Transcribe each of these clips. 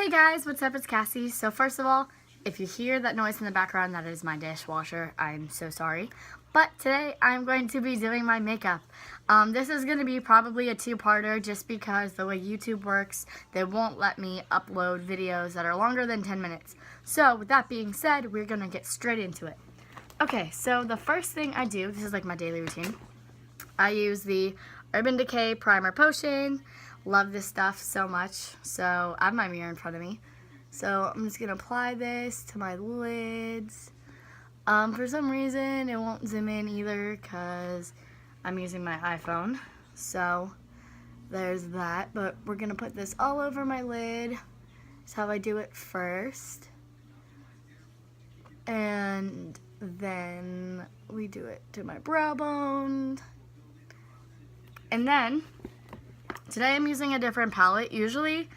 Hey guys, what's up? It's Cassie. So first of all, if you hear that noise in the background, that is my dishwasher. I'm so sorry. But today I'm going to be doing my makeup. This is going to be probably a two-parter just because the way YouTube works, they won't let me upload videos that are longer than 10 minutes. So with that being said, we're going to get straight into it. Okay, so the first thing I do, this is like my daily routine. I use the Urban Decay Primer Potion. Love this stuff so much. So I have my mirror in front of me. So I'm just going to apply this to my lids. For some reason it won't zoom in either because I'm using my iPhone. So there's that. But we're going to put this all over my lid. That's how I do it first. And then we do it to my brow bone. And then today I'm using a different palette. Usually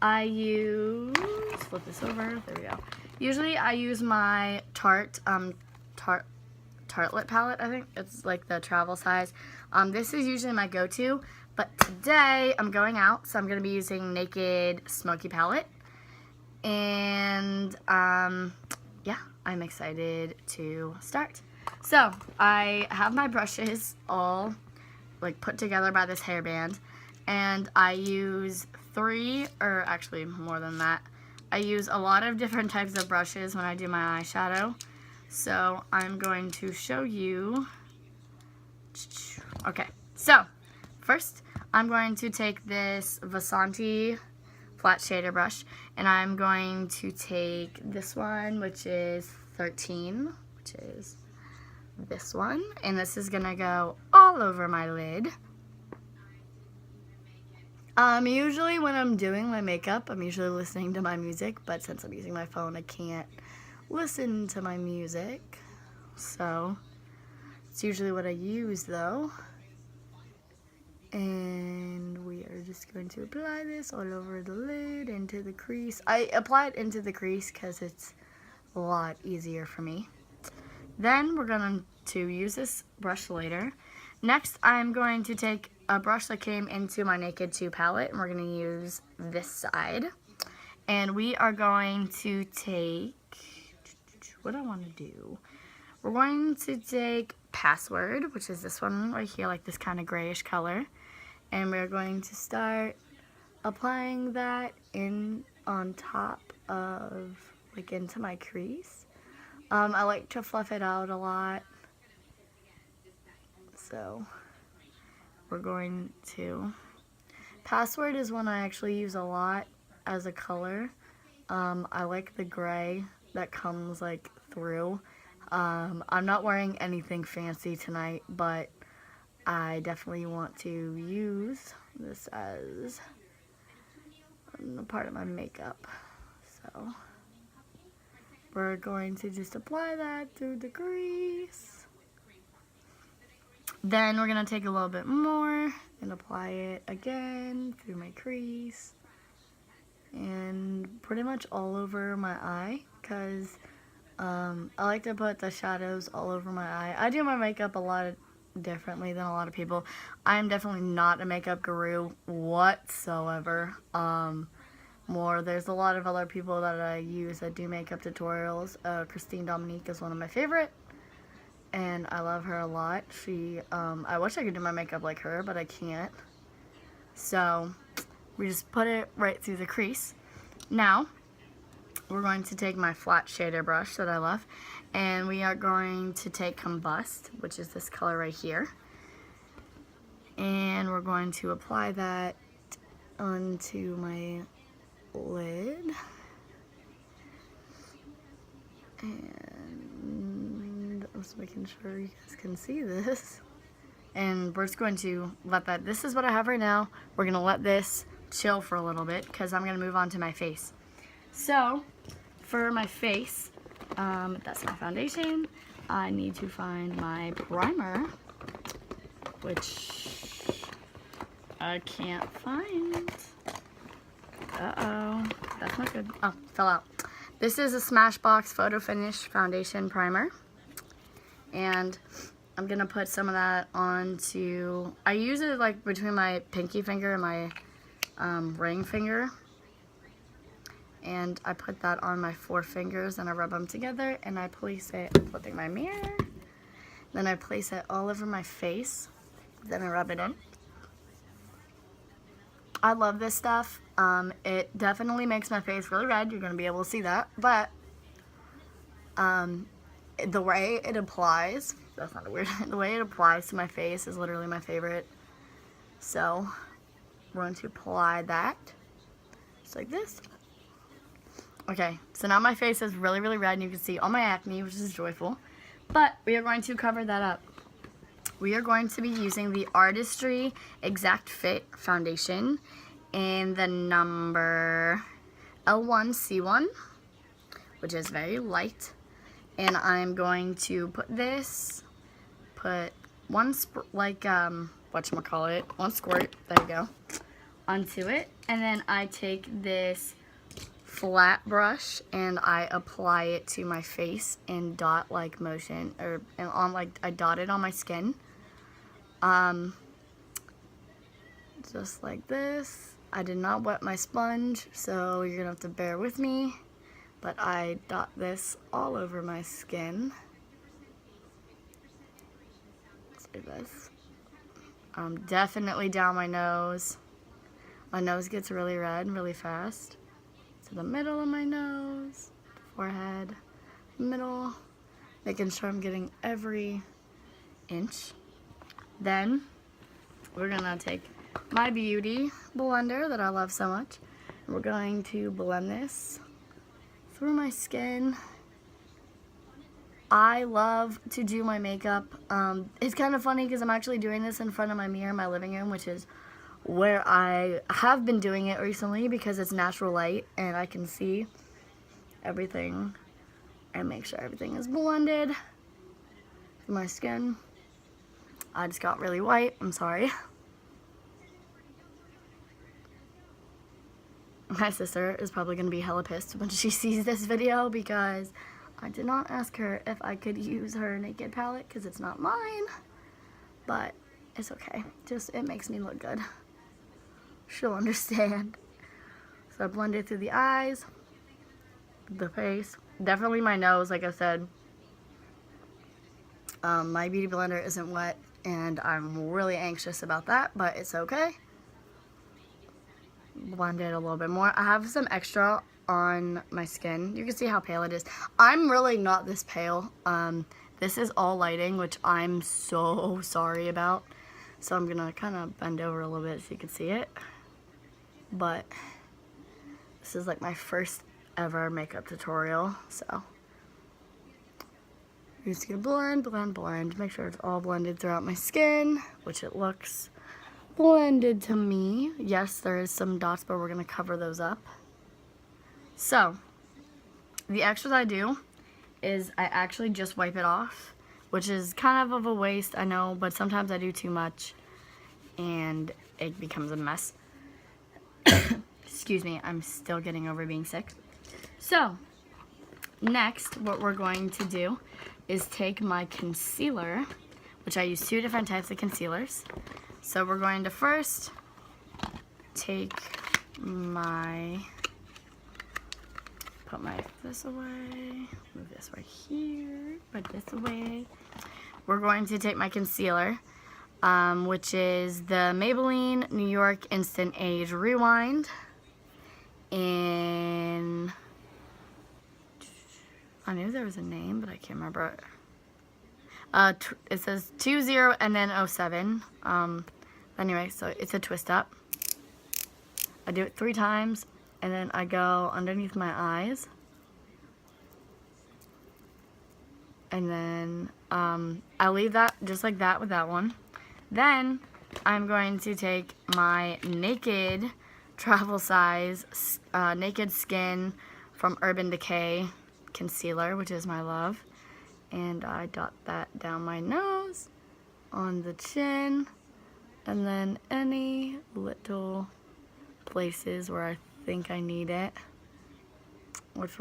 I use, let's flip this over, there we go. Usually I use my Tartelette palette, I think. It's like the travel size. This is usually my go-to, but today I'm going out, so I'm going to be using Naked Smoky palette. And yeah, I'm excited to start. So I have my brushes all like put together by this hairband, and I use three, or actually more than that. I use a lot of different types of brushes when I do my eyeshadow. So I'm going to show you. Okay, so first I'm going to take this Vasanti flat shader brush, and I'm going to take this one, which is 13, which is this one, and this is gonna go all over my lid. Usually when I'm doing my makeup, I'm usually listening to my music, but since I'm using my phone, I can't listen to my music. So it's usually what I use though. And we are just going to apply this all over the lid, into the crease. I apply it into the crease because it's a lot easier for me. Then we're going to use this brush later. Next, I'm going to take a brush that came into my Naked 2 palette, and we're going to use this side. And we are going to take, what do I want to do? We're going to take Password, which is this one right here, like this kind of grayish color. And we're going to start applying that in on top of, like into my crease. I like to fluff it out a lot. So we're going to, Password is one I actually use a lot as a color. I like the gray that comes like through. I'm not wearing anything fancy tonight, but I definitely want to use this as a part of my makeup. So we're going to just apply that through the crease. Then we're going to take a little bit more and apply it again through my crease. And pretty much all over my eye, because I like to put the shadows all over my eye. I do my makeup a lot differently than a lot of people. I'm definitely not a makeup guru whatsoever. There's a lot of other people that I use that do makeup tutorials. Christine Dominique is one of my favorite, and I love her a lot. She, I wish I could do my makeup like her, but I can't. So we just put it right through the crease. Now we're going to take my flat shader brush that I love, and we are going to take Combust, which is this color right here, and we're going to apply that onto my lid. And I'm just making sure you guys can see this. And we're just going to let that, this is what I have right now. We're going to let this chill for a little bit because I'm going to move on to my face. So for my face, that's my foundation. I need to find my primer, which I can't find. Uh-oh, that's not good. Oh, fell out. This is a Smashbox Photo Finish Foundation Primer. And I'm going to put some of that onto, I use it like between my pinky finger and my ring finger. and I put that on my 4 fingers and I rub them together and I place it, I'm flipping my mirror, then I place it all over my face, then I rub it in. I love this stuff. It definitely makes my face really red, you're going to be able to see that, but the way it applies, that's not a weird, the way it applies to my face is literally my favorite. So we're going to apply that just like this. Okay, so now my face is really, really red and you can see all my acne, which is joyful. But we are going to cover that up. We are going to be using the Artistry Exact Fit Foundation in the number L1C1, which is very light. And I'm going to put one squirt, there you go, onto it. And then I take this flat brush and I apply it to my face in dot-like motion, I dot it on my skin. Just like this. I did not wet my sponge, so you're gonna have to bear with me. But I dot this all over my skin. Let's do this. Definitely down my nose. My nose gets really red really fast. To the middle of my nose, forehead, middle, making sure I'm getting every inch. Then we're gonna take my beauty blender that I love so much, and we're going to blend this through my skin. I love to do my makeup. It's kind of funny because I'm actually doing this in front of my mirror in my living room, which is where I have been doing it recently because it's natural light and I can see everything and make sure everything is blended through my skin. I just got really white, I'm sorry. My sister is probably going to be hella pissed when she sees this video because I did not ask her if I could use her naked palette because it's not mine, but it's okay. It makes me look good. She'll understand. So I blend it through the eyes, the face, definitely my nose, like I said. My beauty blender isn't wet and I'm really anxious about that, but it's okay. Blend it a little bit more. I have some extra on my skin. You can see how pale it is. I'm really not this pale. This is all lighting, which I'm so sorry about. So I'm gonna kind of bend over a little bit so you can see it. But this is like my first ever makeup tutorial, so I'm just gonna blend, blend, blend. Make sure it's all blended throughout my skin, which it looks blended to me. Yes, there is some dots, but we're gonna cover those up. So the extras I do is I actually just wipe it off, which is kind of a waste, I know, but sometimes I do too much and it becomes a mess. Excuse me, I'm still getting over being sick. So next, what we're going to do is take my concealer, which I use 2 different types of concealers. So we're going to first take this away, move this right here, put this away. We're going to take my concealer, which is the Maybelline New York Instant Age Rewind in, I knew there was a name, but I can't remember it. It says 20 and then 07. Anyway, so it's a twist up. I do it 3 times, and then I go underneath my eyes. And then I leave that just like that with that one. Then I'm going to take my Naked Travel Size Naked Skin from Urban Decay concealer, which is my love. And I dot that down my nose, on the chin, and then any little places where I think I need it, which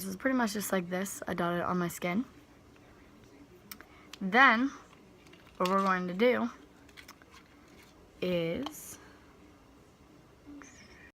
is pretty much just like this. I dot it on my skin. Then what we're going to do is